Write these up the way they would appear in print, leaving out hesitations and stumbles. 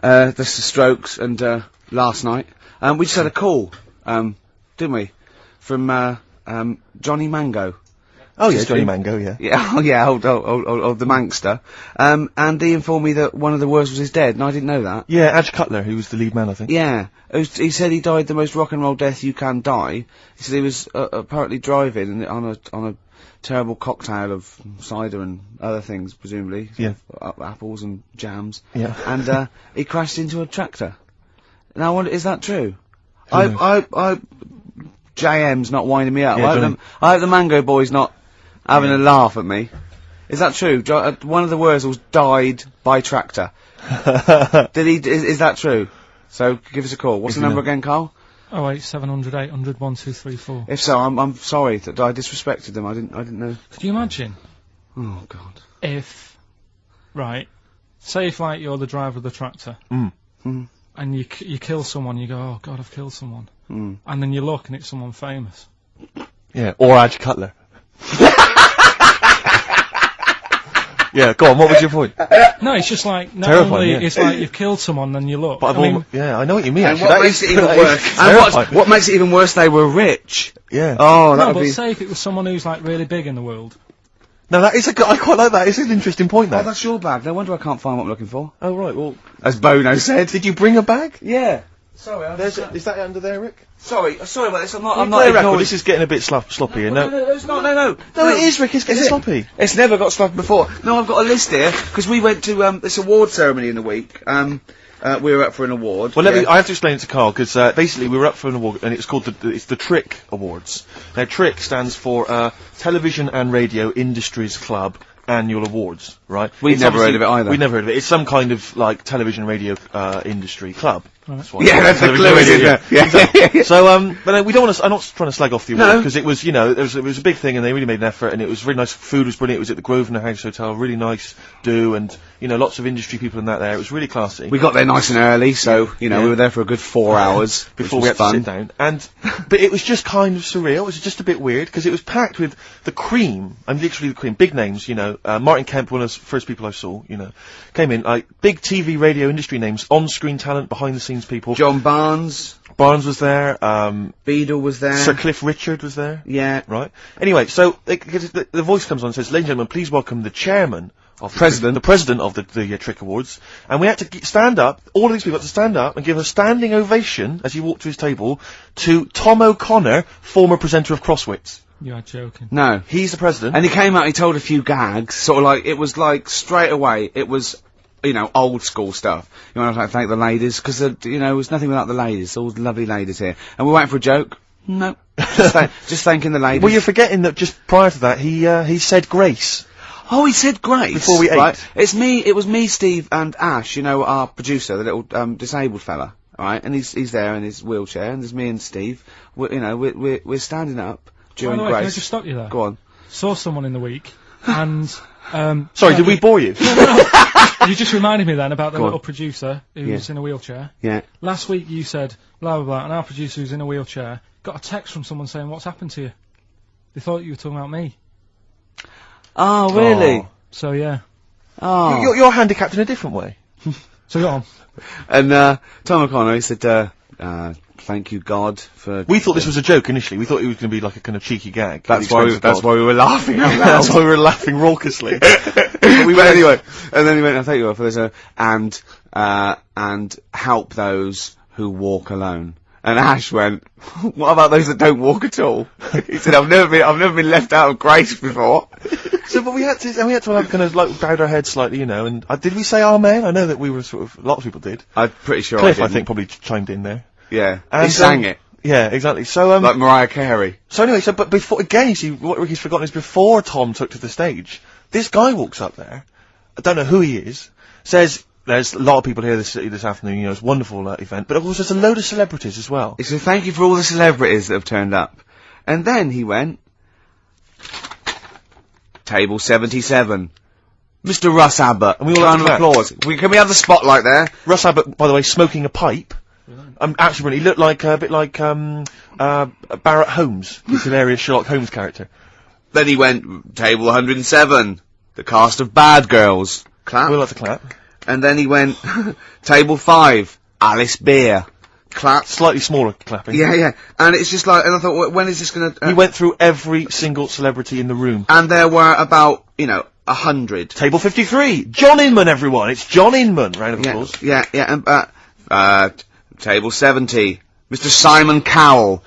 the Strokes, and last night we just had a call, didn't we, from Johnny Mango. Oh yes, Johnny Mango, yeah. Yeah, oh yeah, old the Mankster. And he informed me that one of the worst was dead, and I didn't know that. Yeah, Adge Cutler, who was the lead man, I think. Yeah. He said he died the most rock and roll death you can die. He said he was apparently driving on a terrible cocktail of cider and other things, presumably. Yeah. Apples and jams. Yeah. And he crashed into a tractor. Now, is that true? JM's not winding me up. Yeah, I hope the Mango Boy's not having a laugh at me. Is that true? One of the Wurzels died by tractor. Is that true? So give us a call. What's the number again, Karl? 08700 800 1234. If so, I'm sorry that I disrespected them. I didn't know. Could you imagine? Oh God. If, right, say if like you're the driver of the tractor, and you kill someone, you go, oh God, I've killed someone, and then you look and it's someone famous. Yeah, or Adge Cutler. Yeah, go on, what was your point? No, it's just like, not terrifying, only, yeah. it's like you've killed someone, then you look. But yeah, I know what you mean. And actually. what makes it even worse? And what makes it even worse? They were rich. Yeah. Oh, that no, would but be. say if it was someone who's like really big in the world. No, that is I quite like that. It's an interesting point, that. Oh, that's your bag. No wonder I can't find what I'm looking for. Oh, right, well... As Bono said. Did you bring a bag? Yeah. Sorry, Is that under there, Rick? Sorry about this. I'm not Well, ignoring. this is getting a bit sloppy, No, it's not. No, it is, Rick. It's getting sloppy. It's never got sloppy before. No, I've got a list here because we went to this award ceremony in the week. We were up for an award. Well, I have to explain it to Karl because basically we were up for an award and it's called the Trick Awards. Now, Trick stands for Television and Radio Industries Club Annual Awards, right? We've never heard of it either. We've never heard of it. It's some kind of like television radio industry club. That's why. Yeah, that's the clue, isn't it? Yeah. Yeah. So, but we don't want to. I'm not trying to slag off the award because it was, it was a big thing, and they really made an effort, and it was really nice. Food was brilliant. It was at the Grosvenor House Hotel, really nice do, and lots of industry people in that there. It was really classy. We got there nice and early, so we were there for a good 4 hours before we had to sit down. But it was just kind of surreal. It was just a bit weird because it was packed with the cream. I'm literally the cream. Big names, Martin Kemp, one of the first people I saw, came in like big TV radio industry names, on-screen talent, behind-the-scenes people. John Barnes was there. Beadle was there. Sir Cliff Richard was there. Yeah. Right. Anyway, so the voice comes on and says, "Ladies and gentlemen, please welcome the chairman of the president of the Trick Awards." And we had to stand up. All of these people had to stand up and give a standing ovation as he walked to his table to Tom O'Connor, former presenter of Crosswits. You are joking. No, he's the president. And he came out. He told a few gags. Sort of like it was like straight away. It was. Old school stuff. You want to thank the ladies, because, there was nothing without the ladies, all the lovely ladies here. And we're waiting for a joke? No. Just thanking the ladies. Well, you're forgetting that just prior to that, he said grace. Oh, he said grace? Before we ate. Right. It was me, Steve, and Ash, our producer, the little, disabled fella, right? And he's there in his wheelchair, and there's me and Steve. We're standing up during By the way, grace. can I just stop you there? Go on. Saw someone in the week, and, Sorry, did we bore you? No. You just reminded me then about the little producer who's in a wheelchair. Yeah. Last week you said, blah, blah, blah, and our producer who's in a wheelchair got a text from someone saying, what's happened to you? They thought you were talking about me. Oh, really? Oh. So, yeah. Oh. You're handicapped in a different way. So, go on. And, Tom O'Connor, he said, thank you, God, for... We thought this was a joke initially. We thought it was going to be like a kind of cheeky gag. That's why we were laughing out loud. That's why we were laughing raucously. Anyway, and then he went, I'll tell you what, for this, and help those who walk alone. And Ash went, what about those that don't walk at all? He said, I've never been left out of grace before. So, but we had to have kind of like bowed our heads slightly, and did we say amen? I know that we were a lot of people did. I'm pretty sure Cliff, I think, probably chimed in there. Yeah. And he sang it. Yeah, exactly. So, like Mariah Carey. So anyway, but before, again, you see, what Ricky's forgotten is before Tom took to the stage, this guy walks up there, I don't know who he is, says, there's a lot of people here this afternoon, it's a wonderful event, but of course there's a load of celebrities as well. He said, thank you for all the celebrities that have turned up. And then he went, table 77, Mr. Russ Abbott, and we all round of applause. Can we have the spotlight there? Russ Abbott, by the way, smoking a pipe. Actually, he looked like a bit like Barrett Holmes, this hilarious Sherlock Holmes character. Then he went, table 107, the cast of Bad Girls. Clap. We'll have to clap. And then he went, table 5, Alice Beer. Clap. Slightly smaller clapping. Yeah. And it's just like, and I thought, when is this gonna... He went through every single celebrity in the room. And there were about, 100. Table 53, John Inman, everyone. It's John Inman. Round of applause. Yeah, and, table 70, Mr. Simon Cowell.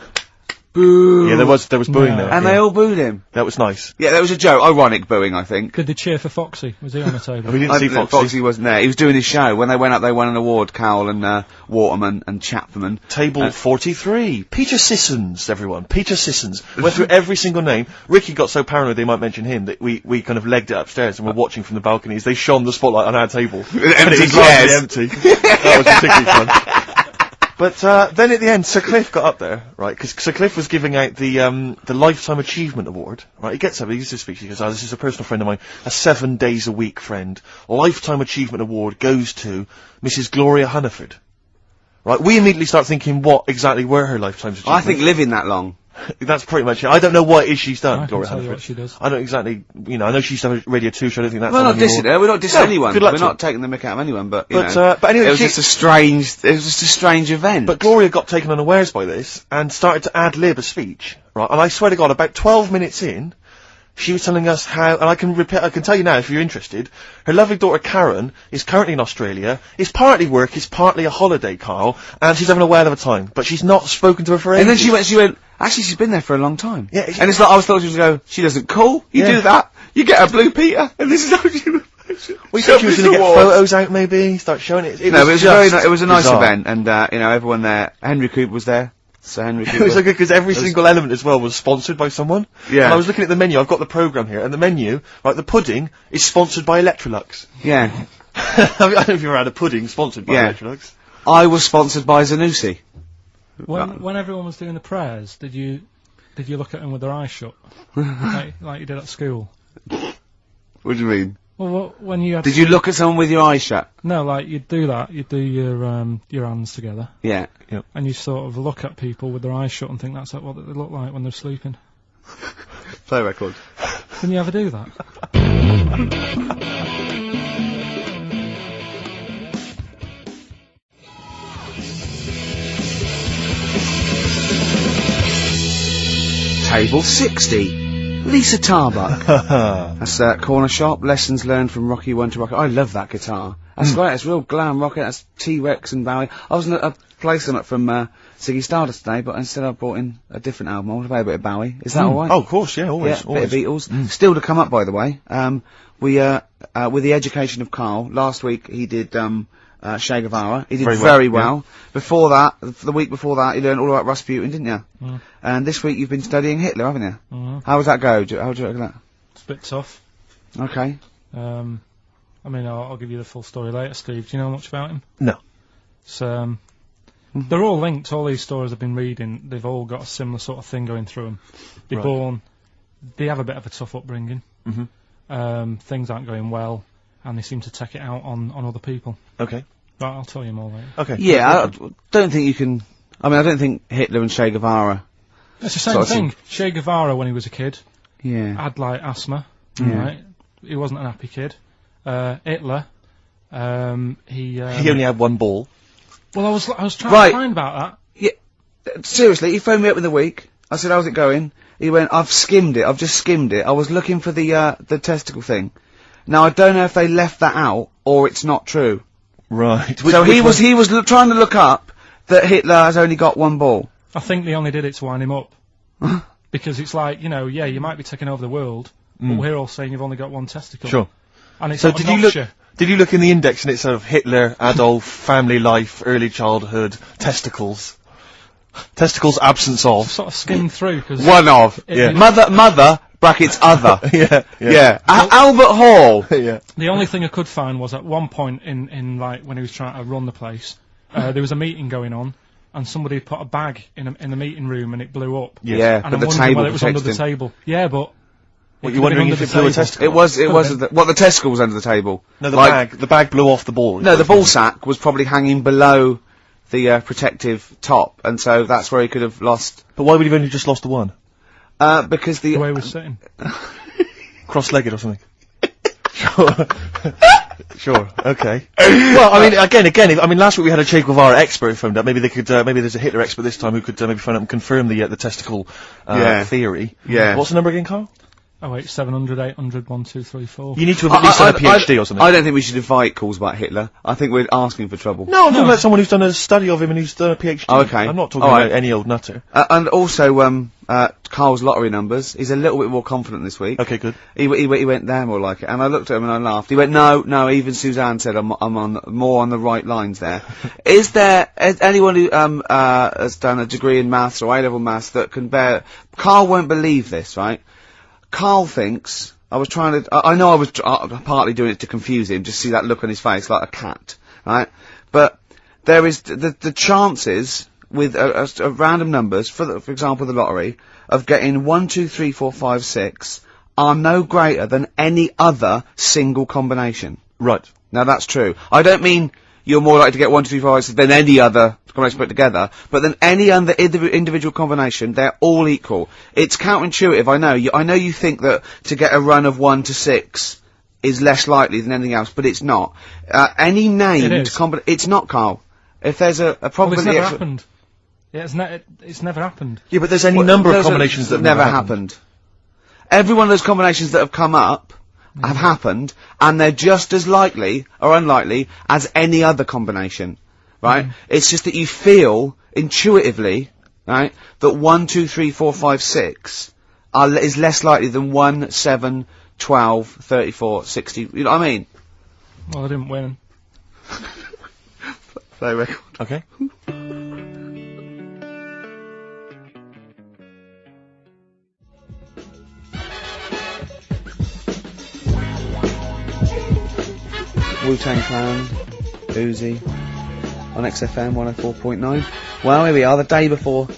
Boo. Yeah, there was booing there. And they all booed him. That was nice. Yeah, that was a joke. Ironic booing, I think. Did they cheer for Foxy? Was he on the table? We didn't see Foxy. Foxy wasn't there. He was doing his show. When they went up, they won an award, Cowell and Waterman and Chapman. Table 43. Peter Sissons, everyone. Peter Sissons. Went through every single name. Ricky got so paranoid they might mention him that we kind of legged it upstairs and were watching from the balconies. They shone the spotlight on our table. Empty and it was chairs. empty. That was particularly fun. But then at the end, Sir Cliff got up there, right? Because Sir Cliff was giving out the Lifetime Achievement Award, right? He gets up, he used to speak, he goes, this is a personal friend of mine, a 7 days a week friend. Lifetime Achievement Award goes to Mrs. Gloria Hunniford. Right? We immediately start thinking what exactly were her lifetime achievements. I think living that long. That's pretty much it. I don't know what it is she's done, I Gloria can tell you Hunniford. what she does. I don't exactly, I know she used to have a Radio 2 show, I don't think that's We're not on anymore. dissing her. We're not dissing anyone. good luck We're to not taking the mick out of anyone, but, but anyway, it was just a strange event. But Gloria got taken unawares by this and started to ad-lib a speech, right? And I swear to God, about 12 minutes in, she was telling us how, and I can tell you now if you're interested, her lovely daughter Karen is currently in Australia, it's partly work, it's partly a holiday, Karl, and she's having a whale of a time, but she's not spoken to her for ages. And then she went, actually she's been there for a long time. Yeah, and it's like, I thought she was going to go, she doesn't call, you do that, you get a blue Peter, and this is how she we thought she was going to get photos out maybe, start showing it. It was a nice event, and, everyone there, Henry Cooper was there. So Henry It was so good because every single element as well was sponsored by someone. Yeah. And I was looking at the menu, I've got the programme here, and the menu, like the pudding, is sponsored by Electrolux. Yeah. I don't know if you've ever had a pudding sponsored by Electrolux. I was sponsored by Zanussi. When everyone was doing the prayers, did you look at them with their eyes shut? like you did at school? What do you mean? Well, when you had Did you look at someone with your eyes shut? No, like you'd do that. You'd do your hands together. Yeah. And you sort of look at people with their eyes shut and think that's like what they look like when they're sleeping. Play record. Can you ever do that? Table 60. Lisa Tarbuck. That's corner shop. Lessons learned from Rocky 1 to Rocky. I love that guitar. That's great. It's real glam rock. That's T-Rex and Bowie. I was gonna play some from Ziggy Stardust today, but instead I brought in a different album. I want to play a bit of Bowie. Is that alright? Oh, of course, yeah, always. Yeah, bit of Beatles. Still to come up, by the way. We with the education of Karl. Last week he did Che Guevara. He did very well. Yeah. Before that, the week before that, you learned all about Rasputin, didn't you? Mm. And this week you've been studying Hitler, haven't you? Mm. How does that go? How do you reckon that? It's a bit tough. Okay. I mean, I'll give you the full story later, Steve. Do you know much about him? No. So, they're all linked. All these stories I've been reading, they've all got a similar sort of thing going through them. They have a bit of a tough upbringing. Mm-hmm. Things aren't going well, and they seem to take it out on other people. Okay. Right, I'll tell you more later. Okay. Yeah, I don't think you can... I mean, I don't think Hitler and Che Guevara... It's the same thing. Che Guevara, when he was a kid, had, like, asthma, right? He wasn't an happy kid. Hitler, he only had one ball. Well, I was trying to find about that. Yeah, seriously, he phoned me up in the week. I said, how's it going? He went, I've just skimmed it. I was looking for the testicle thing. Now, I don't know if they left that out, or it's not true. Right. He was trying to look up that Hitler has only got one ball. I think they only did it to wind him up. Because it's like, you might be taking over the world, but we're all saying you've only got one testicle. Sure. And it's so did you look in the index and it's sort of Hitler, Adolf, family life, early childhood, testicles? Testicles, absence of. Sort of skimmed through, cause one of. Mother, brackets other. Yeah. Albert Hall. Yeah. The only thing I could find was at one point in like, when he was trying to run the place, there was a meeting going on, and somebody put a bag in the meeting room and it blew up. Yeah, and but I'm the wondering table whether it was under the protected him. table. Yeah, but... What, you're wondering if it blew a testicle? It was the testicle was under the table. No, the bag blew off the ball. No, the ball sack was probably hanging below the protective top, and so that's where he could have lost. But why would he have only just lost the one? The Because way he was sitting. Cross-legged or something. Sure. Okay. Well, I mean, again, last week we had a Che Guevara expert phoned up. Maybe they could, maybe there's a Hitler expert this time who could maybe phone up and confirm the testicle theory. Yeah. What's the number again, Karl? Oh wait, 700, 800, 1, 2, 3, 4. You need to have at least done a PhD or something. I don't think we should invite calls about Hitler. I think we're asking for trouble. No, I'm talking about someone who's done a study of him and who's done a PhD. Oh, okay. I'm not talking about any old nutter. And also, Karl's lottery numbers. He's a little bit more confident this week. Okay, good. He went there more like it, and I looked at him and I laughed. He went, no. Even Suzanne said I'm on more on the right lines there. Is there anyone who has done a degree in maths or A-level maths that can bear? Karl won't believe this, right? Karl thinks I was trying to. I know I was partly doing it to confuse him, just see that look on his face like a cat, right? But there is the chances with random numbers, for example, the lottery, of getting 1, 2, 3, 4, 5, 6 are no greater than any other single combination. Right. Now that's true. I don't mean you're more likely to get 1, 2, 3, 4, 5, 6 than any other combination put together, but than any other individual combination, they're all equal. It's counterintuitive, I know. I know you think that to get a run of 1 to 6 is less likely than anything else, but it's not. Any named combination, it's not, Karl. If there's a probability... Well, it's never happened. Yeah, it's never happened. Yeah, but there's any number of combinations that have never happened. Every one of those combinations that have come up have happened, and they're just as likely or unlikely as any other combination, right? It's just that you feel intuitively, right, that 1, 2, 3, 4, 5, 6 is less likely than 1, 7, 12, 34, 60. You know what I mean? Well, I didn't win. Play record. Okay. Wu-Tang Clan, Uzi, on XFM 104.9. Well, here we are, the day before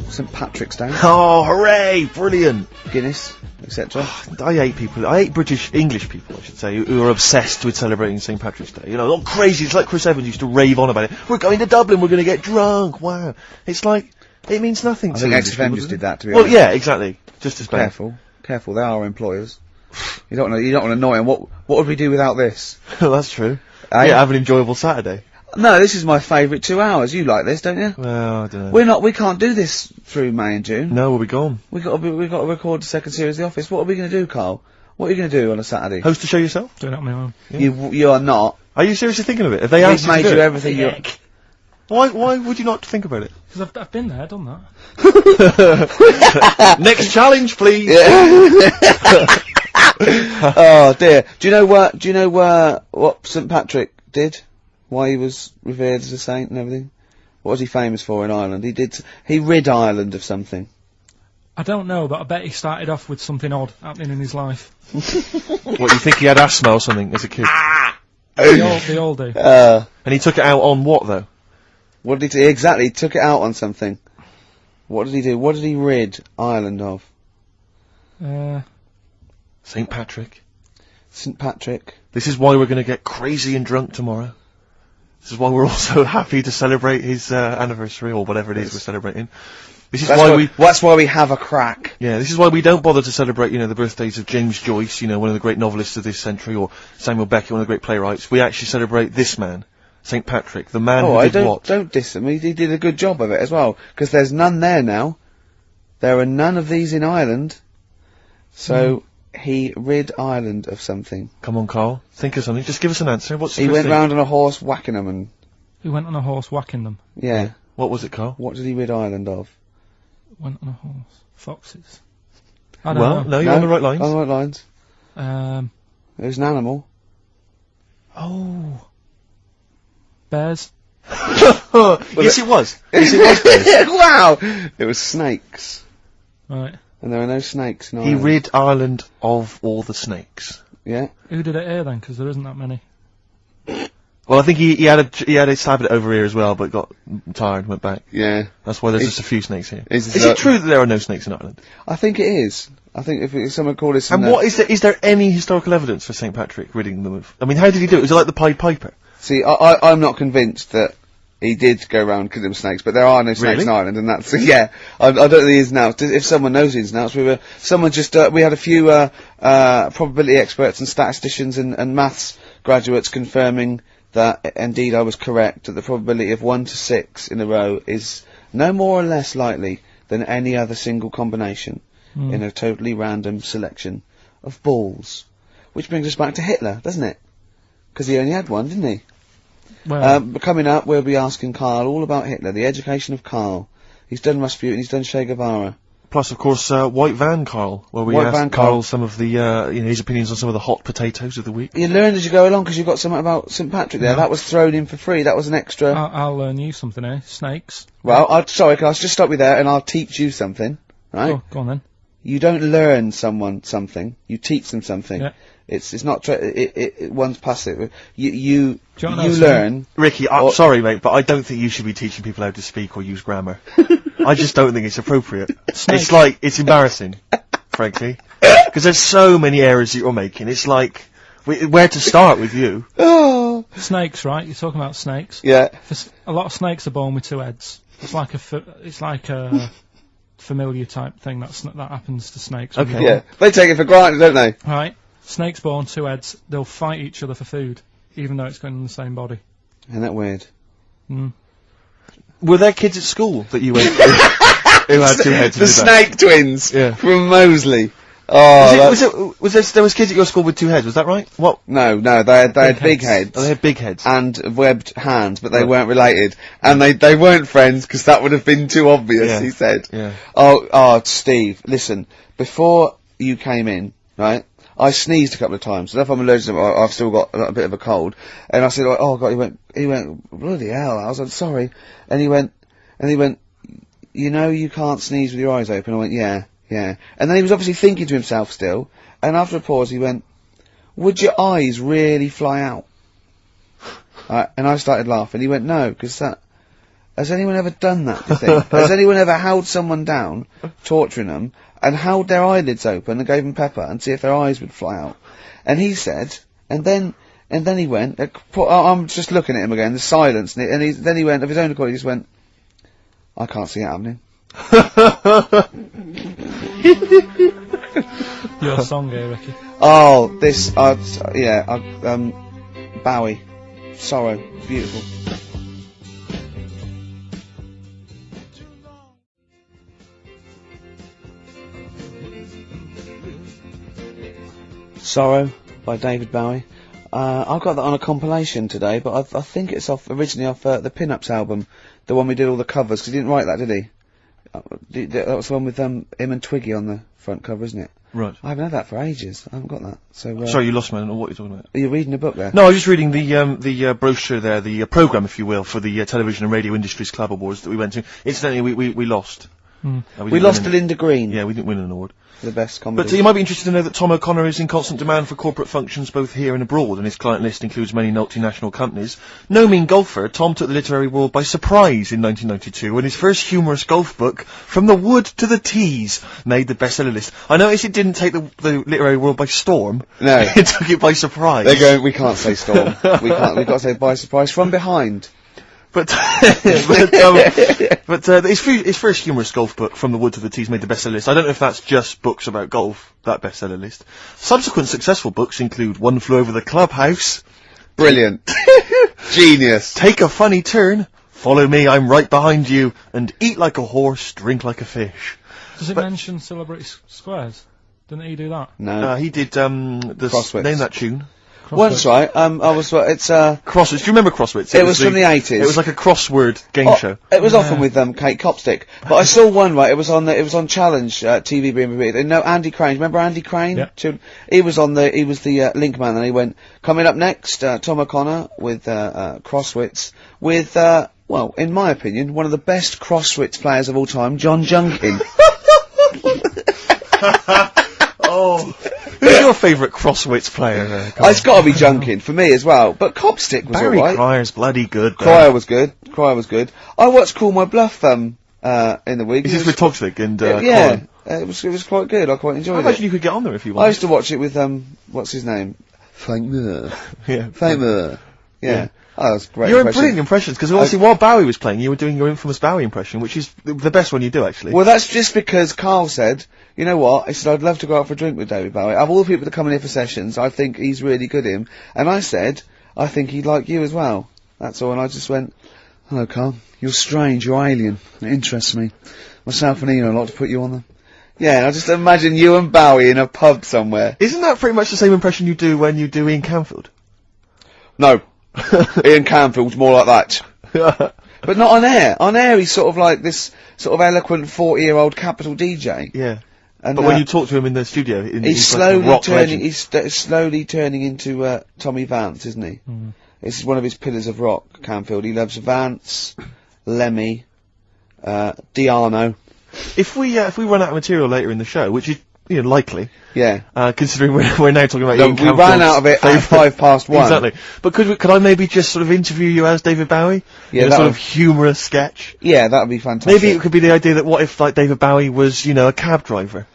St. Patrick's Day. Oh, hooray! Brilliant! Guinness, etc. I hate people. I hate English people, I should say, who are obsessed with celebrating St. Patrick's Day. You know, all crazy. It's like Chris Evans used to rave on about it. We're going to Dublin. We're going to get drunk. Wow. It's like it means nothing. I to think English XFM people, just doesn't did that. To be well, honest. yeah, exactly. Just as bad. Careful. They are our employers. You don't want to annoy them. What would we do without this? That's true. Yeah, have an enjoyable Saturday. No, this is my favourite 2 hours. You like this, don't you? Well, I don't know. We can't do this through May and June. No, we'll be gone. We've got to record the second series of The Office. What are we going to do, Karl? What are you going to do on a Saturday? Host the show yourself? Doing it on my own. Yeah. You are not. Are you seriously thinking of it? Have they asked We've made you to you do it? everything you... Why would you not think about it? Because I've been there, done that. Next challenge, please. Oh dear. Do you know what St. Patrick did? Why he was revered as a saint and everything? What was he famous for in Ireland? He rid Ireland of something. I don't know, but I bet he started off with something odd happening in his life. What, you think he had asthma or something as a kid? They all do. And he took it out on what, though? What did he do? Exactly, he took it out on something. What did he do? What did he rid Ireland of? St. Patrick. St. Patrick. This is why we're going to get crazy and drunk tomorrow. This is why we're also happy to celebrate his anniversary, or whatever it is we're celebrating. That's why we have a crack. Yeah, this is why we don't bother to celebrate, the birthdays of James Joyce, one of the great novelists of this century, or Samuel Beckett, one of the great playwrights. We actually celebrate this man, St. Patrick, the man who did what? Don't diss him. He did a good job of it as well, because there's none there now. There are none of these in Ireland. So he rid Ireland of something. Come on, Karl. Think of something. Just give us an answer. What's the He first went thing? round on a horse whacking them and... He went on a horse whacking them. Yeah. What was it, Karl? What did he rid Ireland of? Went on a horse. Foxes. I don't know. No, you're on the right lines. On the right lines. It was an animal. Oh. Bears. Yes, it was. Yes, it was. Bears. Wow! It was snakes. Right. And there are no snakes in He Ireland. rid Ireland of all the snakes. Yeah. Who did it here then? Because there isn't that many. Well, I think he had a stab at it over here as well, but got tired and went back. Yeah. That's why there's just a few snakes here. Is it true that there are no snakes in Ireland? I think it is. I think if someone called this... And what is there any historical evidence for St. Patrick ridding them of... I mean, how did he do it? Was it like the Pied Piper? See, I'm not convinced that he did go around killing them snakes, but there are no snakes in Ireland, and that's... Yeah. I don't think the ins and outs. If someone knows the ins and outs, we had a few probability experts and statisticians and maths graduates confirming that indeed I was correct, that the probability of 1 to 6 in a row is no more or less likely than any other single combination in a totally random selection of balls. Which brings us back to Hitler, doesn't it? Because he only had one, didn't he? Well, But coming up, we'll be asking Karl all about Hitler, the education of Karl. He's done Rasputin, he's done Che Guevara. Plus, of course, White Van Karl, where we asked Karl some of the, his opinions on some of the hot potatoes of the week. You learn as you go along, because you've got something about St. Patrick there. That was thrown in for free. That was an extra. I'll learn you something, eh? Snakes. Well, sorry, can I just stop you there, and I'll teach you something, right? Oh, go on then. You don't learn someone something. You teach them something. Yeah. It's not. One's passive. You learn. learn. Ricky, I'm sorry, mate, but I don't think you should be teaching people how to speak or use grammar. I just don't think it's appropriate. It's embarrassing, frankly, because there's so many errors that you're making. It's like, where to start with you? Oh. Snakes, right? You're talking about snakes. Yeah. A lot of snakes are born with 2 heads. It's like a familiar type thing that happens to snakes. Okay. Yeah. They take it for granted, don't they? Right. Snakes born 2 heads. They'll fight each other for food, even though it's going in the same body. Isn't that weird? Were there kids at school that you went to who had 2 heads? The snake twins from Moseley. Oh, there was kids at your school with 2 heads? Was that right? What? No, they had big heads. Oh, they had big heads and webbed hands, but they weren't related, and they weren't friends because that would have been too obvious. Yeah. He said. Yeah. Oh, Steve, listen. Before you came in, right? I sneezed a couple of times, so if I'm allergic to it, I've still got a bit of a cold. And I said, oh God, he went, bloody hell, I was like, sorry. And he went, you know you can't sneeze with your eyes open. I went, yeah. And then he was obviously thinking to himself still, and after a pause he went, would your eyes really fly out? And I started laughing. He went, no, because has anyone ever done that, do you think? Has anyone ever held someone down, torturing them, and held their eyelids open and gave them pepper and see if their eyes would fly out? And he said, and then he went, I'm just looking at him again, the silence, then he went, of his own accord, he just went, I can't see it happening. Your song here, Ricky. Oh, Bowie. Sorrow. Beautiful. Sorrow by David Bowie. I've got that on a compilation today, but I think it's originally off the Pin-Ups album, the one we did all the covers, because he didn't write that, did he? That was the one with him and Twiggy on the front cover, isn't it? Right. I haven't had that for ages. I haven't got that. So sorry, you lost me. I don't know what you're talking about. Are you reading a book there? No, I was just reading the brochure there, the programme, if you will, for the Television and Radio Industries Club Awards that we went to. Incidentally, we lost. We lost to Linda Green. Yeah, we didn't win an award. The best comedy. But you might be interested to know that Tom O'Connor is in constant demand for corporate functions both here and abroad, and his client list includes many multinational companies. No mean golfer, Tom took the literary world by surprise in 1992 when his first humorous golf book, From the Wood to the Tees, made the bestseller list. I noticed it didn't take the literary world by storm. No. It took it by surprise. They're going, we can't say storm. We've got to say by surprise, from behind. But his first humorous golf book, From the Wood to the Tees, made the bestseller list. I don't know if that's just books about golf, that bestseller list. Subsequent successful books include One Flew Over the Clubhouse. Brilliant. Genius. Take a Funny Turn. Follow Me, I'm Right Behind You. And Eat Like a Horse, Drink Like a Fish. Does it mention Celebrity Squares? Didn't he do that? No. He did, Crosswits. Name that tune. Once, right, it's, Crosswits. Do you remember Crosswits? It was from the 80s. It was like a crossword game show. It was often with, Kate Copstick. But I saw one, right, it was on Challenge, TV being repeated. No, Andy Crane, remember Andy Crane? Yeah. He was the link man, and he went, coming up next, Tom O'Connor with, Crosswits, with, well, in my opinion, one of the best Crosswits players of all time, John Junkin. Oh. Who's your favourite Crosswits player? It's got to be Junkin for me as well. But Copstick was Barry alright. Cryer's bloody good. Cryer was good. I watched Call My Bluff in the week. Is this with Toxic and yeah, Colin? it was quite good. I quite enjoyed I it. imagine you could get on there if you wanted. I used to watch it with what's his name? Frank Moore. Yeah. Frank Moore. Yeah. Oh, that's great. You're brilliant impressions, because obviously while Bowie was playing, you were doing your infamous Bowie impression, which is the best one you do, actually. Well, that's just because Karl said, you know what, he said, I'd love to go out for a drink with David Bowie. Of all the people that come in here for sessions, I think he's really good at him. And I said, I think he'd like you as well. That's all, and I just went, hello, Karl. You're strange, you're alien. It interests me. Myself and Ian would like to put you on them. Yeah, and I just imagine you and Bowie in a pub somewhere. Isn't that pretty much the same impression you do when you do Ian Canfield? No. Ian Canfield's more like that. But not on air. On air, he's sort of like this sort of eloquent 40-year-old capital DJ. Yeah. And, but when you talk to him in the studio, he's slowly turning into Tommy Vance, isn't he? Mm. It's one of his pillars of rock, Canfield. He loves Vance, Lemmy, Diano. If we run out of material later in the show, which is likely, yeah, considering we're now talking about Ian we ran out of it at 1:05. Exactly. But could I maybe just sort of interview you as David Bowie? Yeah, in a sort of humorous sketch. Yeah, that would be fantastic. Maybe it could be the idea that what if like David Bowie was a cab driver?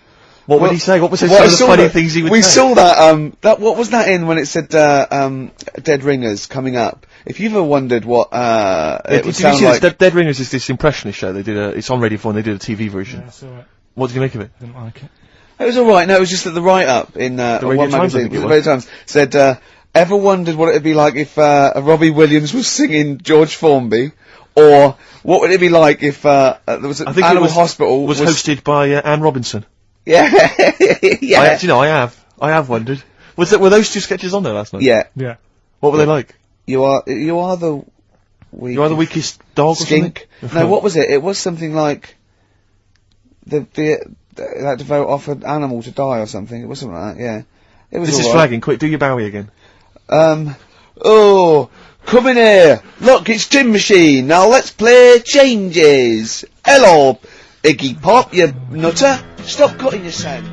What would he say? What was some of the funny things he would say? We saw that, what was that in when it said, Dead Ringers coming up? If you've ever wondered what, it would sound like... Dead Ringers is this impressionist show. They did it's on Radio 4 and they did a TV version. Yeah, I saw it. What did you make of it? Didn't like it. It was alright, no, it was just that the write-up in, Radio one Times, magazine, the Radio Times, said, ever wondered what it'd be like if, Robbie Williams was singing George Formby? Or, what would it be like if, there was an Animal Hospital... was hosted by, Anne Robinson. Yeah, yeah. I have wondered. Were those two sketches on there last night? Yeah. What were they like? You are the weakest dog skink. or something? No, what was it? It was something like they had to vote off an animal to die or something. It was something like that. Yeah, it was. This is right. flagging. Quick, do your Bowie again. Oh, come in here. Look, it's Tin Machine. Now let's play Changes. Hello, Iggy Pop, you nutter. Stop cutting your sound.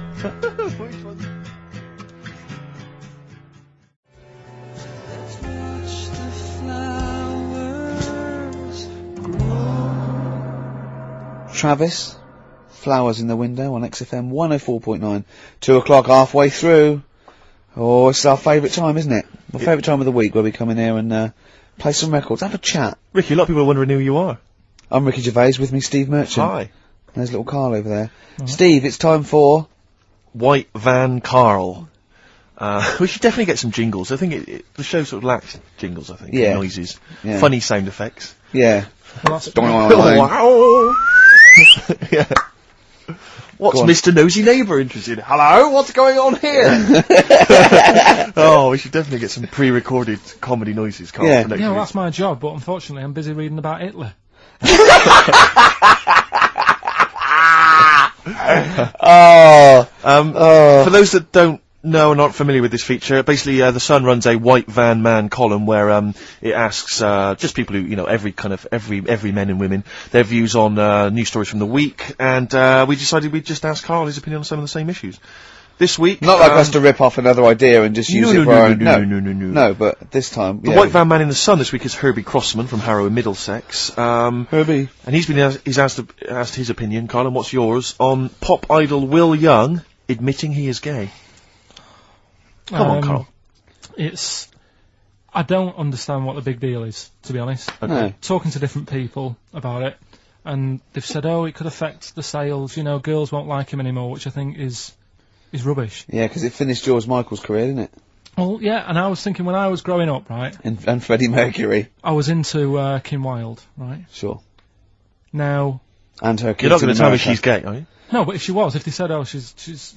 Travis, Flowers in the Window on XFM 104.9, 2 o'clock, halfway through. Oh, it's our favourite time, isn't it? My favourite time of the week where we come in here and play some records, have a chat. Ricky, a lot of people are wondering who you are. I'm Ricky Gervais, with me Steve Merchant. Hi. There's little Karl over there. Steve, it's time for... White Van Karl. We should definitely get some jingles. I think the show sort of lacks jingles, I think. Yeah. Noises. Yeah. Funny sound effects. Yeah. Wow. Yeah. What's Mr. Nosy Neighbour interested in? Hello, what's going on here? Oh, we should definitely get some pre-recorded comedy noises, Karl. Yeah. For next Yeah, week. that's my job, but unfortunately I'm busy reading about Hitler. For those that don't know and aren't familiar with this feature, basically The Sun runs a White Van Man column where it asks just people who, every men and women, their views on news stories from the week, and we decided we'd just ask Karl his opinion on some of the same issues. This week... Not like us to rip off another idea and just use it for our own... No, but this time... The White Van Man in the Sun this week is Herbie Crossman from Harrow in Middlesex. Herbie. And he's asked his opinion, Karl, and what's yours, on pop idol Will Young admitting he is gay. Come on, Karl. I don't understand what the big deal is, to be honest. Okay. No. Talking to different people about it, and they've said, it could affect the sales, girls won't like him anymore, which I think is rubbish. Yeah, because it finished George Michael's career, didn't it? Well, yeah, and I was thinking when I was growing up, right? And Freddie Mercury. I was into Kim Wilde, right? Sure. Now... And her kids. You're not going to tell me America. she's gay, are you? No, but if she was, if they said, she's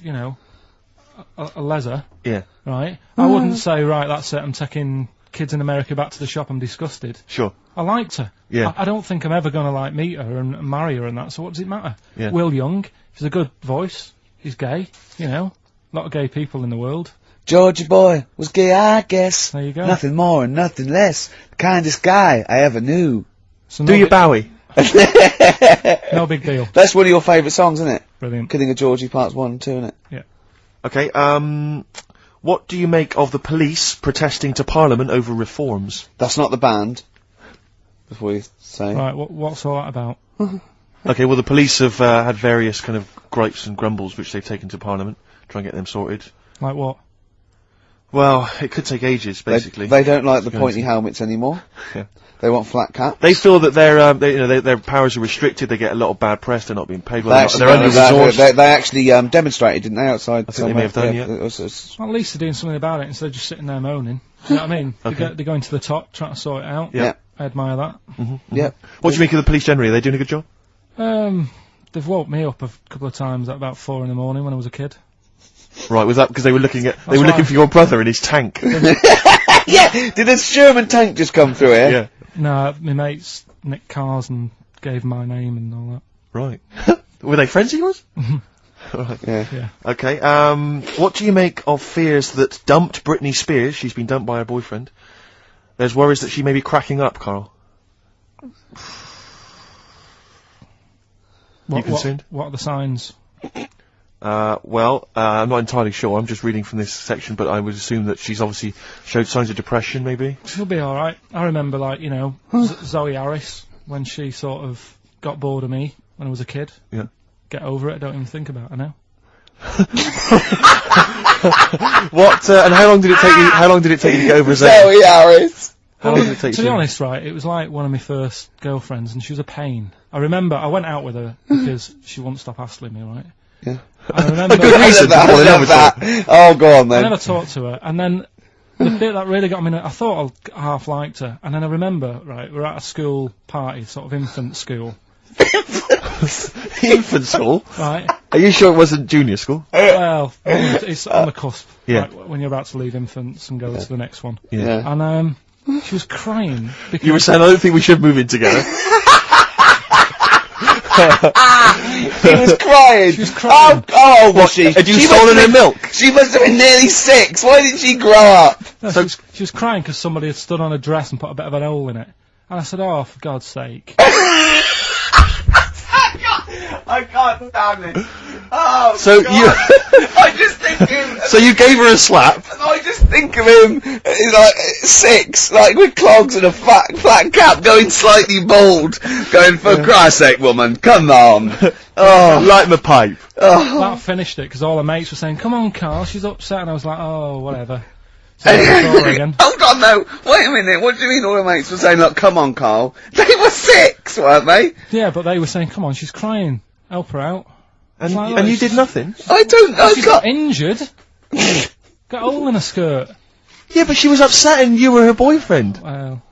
a leather, Yeah. right? I wouldn't say, right, that's it, I'm taking kids in America back to the shop, I'm disgusted. Sure. I liked her. Yeah. I don't think I'm ever going to, meet her and marry her and that, so what does it matter? Yeah. Will Young, he's a good voice, he's gay, a lot of gay people in the world. Georgie boy was gay, I guess. There you go. Nothing more and nothing less. The kindest guy I ever knew. So Do your Bowie. No big deal. That's one of your favourite songs, isn't it? Brilliant. Kidding of Georgie Parts 1 and 2, isn't it? Yeah. Okay, what do you make of the police protesting to Parliament over reforms? That's not the band. Before you say. Right, what's all that about? Okay, well the police have had various kind of gripes and grumbles which they've taken to Parliament, try and get them sorted. Like what? Well, it could take ages, basically. They don't like the pointy helmets anymore. Yeah. They want flat caps. They feel that their powers are restricted. They get a lot of bad press. They're not being paid well. They're under-resourced. They actually demonstrated, didn't they, outside? I think they may have done, yeah. Well, at least they're doing something about it instead of just sitting there moaning. You know what I mean? Okay. They're going to the top, trying to sort it out. Yeah. I admire that. Yeah. What do you make of the police generally? Are they doing a good job? They've woke me up a couple of times at about 4 in the morning when I was a kid. Right, was that because they were looking for your brother in his tank? Yeah! Did a Sherman tank just come through here? Yeah. No, my mates nicked cars and gave my name and all that. Right. Were they friends of yours? Right. Yeah. Okay, what do you make of fears that dumped Britney Spears, she's been dumped by her boyfriend, there's worries that she may be cracking up, Karl? You concerned? What are the signs? Well, I'm not entirely sure, I'm just reading from this section, but I would assume that she's obviously showed signs of depression, maybe? She'll be alright. I remember, Zoe Harris, when she sort of got bored of me when I was a kid. Yeah. Get over it, don't even think about it now. What, and how long did it take you to get over Zoe? Zoe Harris! How long did it take To be honest, right, it was like one of my first girlfriends, and she was a pain. I remember I went out with her because she wouldn't stop hassling me, right? Yeah. I remember I love that. Oh, go on then. I never talked to her, and then the bit that really got me, I thought I half liked her, and then I remember, right, we're at a school party, sort of infant school. Infant school? Right. Are you sure it wasn't junior school? Well, it's on the cusp. Yeah. Like, when you're about to leave infants and go to the next one. Yeah. And she was crying because You were saying, I don't think we should move in together. She was crying. She was crying. Oh, was she? Had you She stolen must her have milk? She must have been nearly 6. Why didn't she grow up? No, she was crying because somebody had stood on a dress and put a bit of an hole in it. And I said, oh, for God's sake. I can't stand it. Oh, So God. you, I just think him. so you gave her a slap. I just think of him, like, 6, like, with clogs and a flat cap, going slightly bald, going, for Christ's sake, woman, come on. Oh, Light my pipe. That finished it because all her mates were saying, come on, Karl, she's upset. And I was like, oh, whatever. So again. Hold on, though. Wait a minute. What do you mean all the mates were saying, look, come on, Karl? They were 6, weren't they? Yeah, but they were saying, come on, she's crying. Help her out. And, Like, and you look, did nothing? I don't know. She got injured. Got a hole in her skirt. Yeah, but she was upset and you were her boyfriend. Well,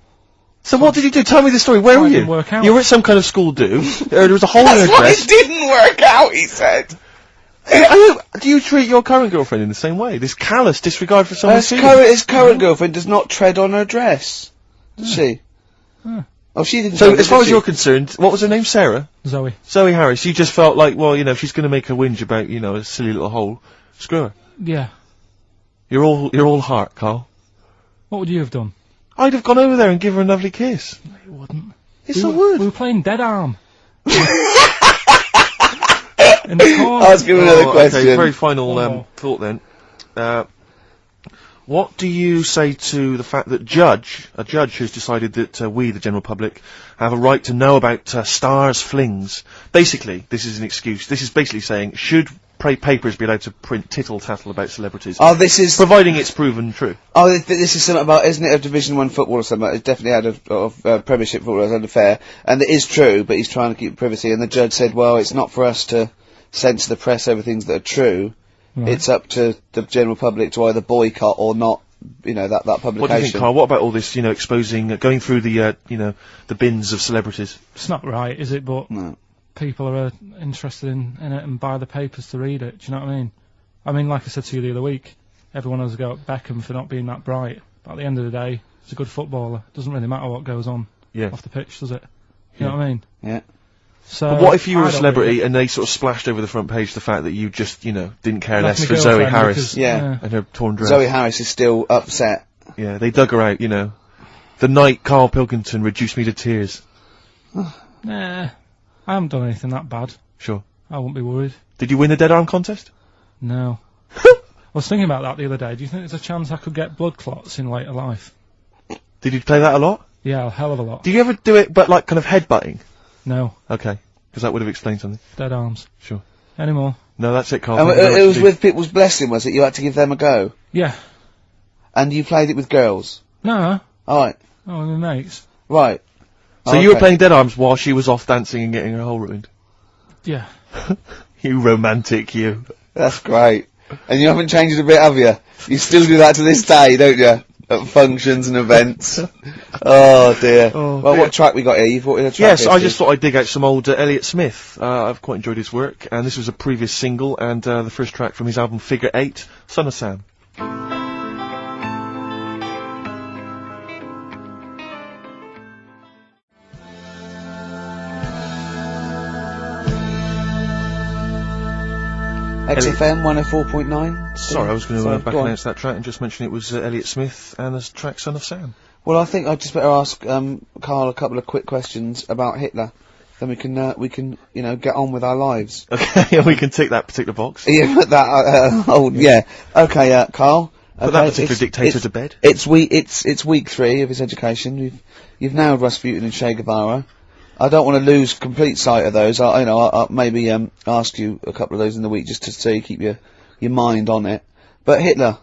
So what did you do? Tell me the story. Where Well, were it you? didn't work out. You were at some kind of school do. There was a hole in her That's why dress. it didn't work out, he said. Do you treat your current girlfriend in the same way? This callous disregard for someone's His feelings? current girlfriend does not tread on her dress. Does she? Huh. Oh, she didn't. So, tread, as far did as she? you're concerned, what was her name? Sarah? Zoe. Zoe Harris. You just felt like, well, you know, if she's going to make a whinge about, you know, a silly little hole, screw her. Yeah. You're all heart, Karl. What would you have done? I'd have gone over there and give her a lovely kiss. No, you wouldn't. Yes, I would. We were playing Dead Arm. In the corner. Ask him another question. Okay, very final Oh. thought then. What do you say to the fact that a judge has decided that we, the general public, have a right to know about stars' flings? Basically, this is an excuse. This is basically saying, should papers be allowed to print tittle-tattle about celebrities? Oh, this is. Providing it's proven true. Oh, this is something about, isn't it, a Division 1 football or something? It's definitely had a Premiership football as an affair, and it is true, but he's trying to keep privacy. And the judge said, well, it's not for us to censor the press over things that are true. Right. It's up to the general public to either boycott or not, you know, that publication. What do you think, Karl? What about all this, you know, exposing, going through the, you know, the bins of celebrities? It's not right, is it? But No. people are interested in it and buy the papers to read it. Do you know what I mean? I mean, like I said to you the other week, everyone has a go at Beckham for not being that bright. But at the end of the day, he's a good footballer. Doesn't really matter what goes on off the pitch, does it? You know what I mean? Yeah. So But what if you were I a don't celebrity really- and they sort of splashed over the front page the fact that you just, you know, didn't care That's less my for Zoe girlfriend Harris because- Yeah. and her torn dress? Zoe Harris is still upset. Yeah, they dug her out, you know. The night Karl Pilkington reduced me to tears. Nah, I haven't done anything that bad. Sure. I wouldn't be worried. Did you win the dead arm contest? No. I was thinking about that the other day. Do you think there's a chance I could get blood clots in later life? Did you play that a lot? Yeah, a hell of a lot. Did you ever do it, but like kind of headbutting? No, Okay. Because that would have explained something. dead arms. Sure. Anymore? No, that's it, Karl. And Thank you very it much was indeed. with people's blessing, was it? You had to give them a go. Yeah. And you played it with girls? No. Alright. Oh, with my mates. Right. So you were playing Dead Arms while she was off dancing and getting her hole ruined? Yeah. You romantic, you. That's great. And you haven't changed a bit, have you? You still do that to this day, don't you? At functions and events. Oh dear. Oh, well, dear. what track we got here? You've brought in a track. Yes, here, I Steve. just thought I'd dig out some old Elliott Smith. I've quite enjoyed his work, and this was a previous single, and the first track from his album Figure 8, Son of Sam. XFM 104.9. Sorry, I was going to Sorry, back go on. announce that track and just mention it was Elliott Smith and the track Son of Sam. Well, I think I'd just better ask Karl a couple of quick questions about Hitler. Then we can get on with our lives. Okay, we can tick that particular box. Yeah, put that. Yeah. Okay, Karl. Put that particular dictator to bed. It's week 3 of his education. You've nailed Rasputin and Che Guevara. I don't want to lose complete sight of those. I'll maybe ask you a couple of those in the week just to so you keep your mind on it. But Hitler,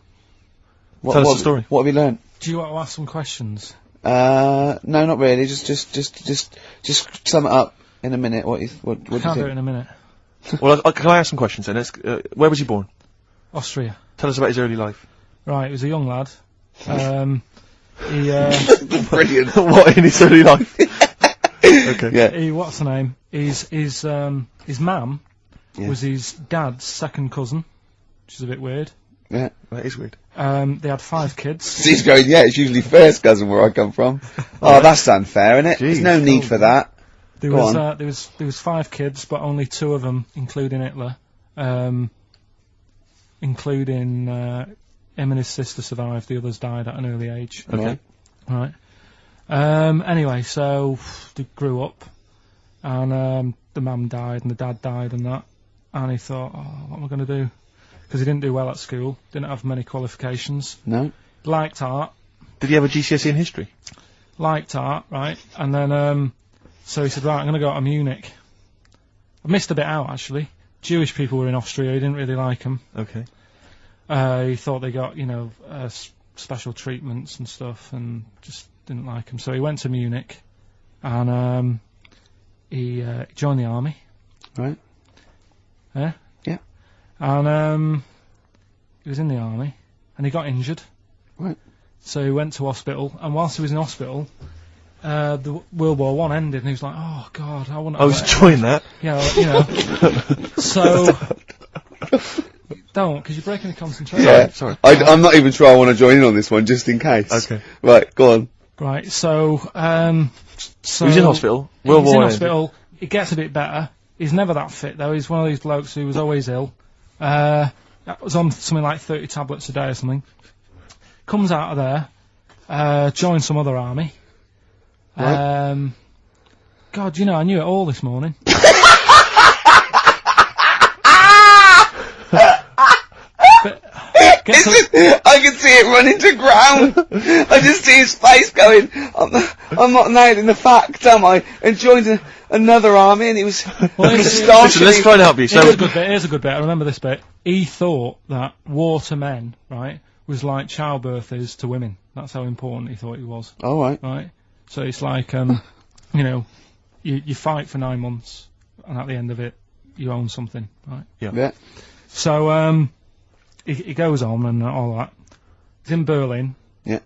Tell us the story. What have you learned? Do you want to ask some questions? No, not really. Just sum it up in a minute. What do you Can't do it think? in a minute. Well, can I ask some questions then? Where was he born? Austria. Tell us about his early life. Right, he was a young lad. He Brilliant. What, in his early life? Okay. Yeah. what's the name? His mum was his dad's second cousin, which is a bit weird. Yeah. That is weird. They had 5 kids. He's going. Yeah, it's usually first cousin where I come from. Oh, that's unfair, isn't it? There's no need for that. There was 5 kids, but only 2 of them, including Hitler, including him and his sister survived. The others died at an early age. Okay. Right. Anyway, so they grew up, and the mum died and the dad died and that, and he thought, oh, what am I going to do? Because he didn't do well at school, didn't have many qualifications. No. Liked art. Did he have a GCSE in history? Liked art, right? And then, so he said, right, I'm going to go to Munich. I missed a bit out, actually. Jewish people were in Austria, he didn't really like them. Okay. He thought they got, special treatments and stuff, and just didn't like them. So he went to Munich, and he joined the army. Right. Yeah? Yeah. And he was in the army, and he got injured. Right. So he went to hospital, and whilst he was in hospital, the World War One ended, and he was like, "Oh God, I want." I was enjoying that. Yeah, So don't, because you're breaking the concentration. Yeah. Sorry. I'm not even sure I want to join in on this one, just in case. Okay. Right. Go on. Right. So He was in hospital. He's in War hospital. It gets a bit better. He's never that fit though. He's one of these blokes who was always ill. Was on something like 30 tablets a day or something. Comes out of there, joins some other army. Right. God, I knew it all this morning. I can see it running to ground. I just see his face going, I'm not nailing the fact, am I? And joined another army, and he was Listen, let's try and help you. So, Here's a good bit. I remember this bit. He thought that war to men, right, was like childbirth is to women. That's how important he thought it was. All right. Right? So it's like, you fight for 9 months, and at the end of it, you own something, right? Yeah. So, he goes on and all that. He's in Berlin. Yeah.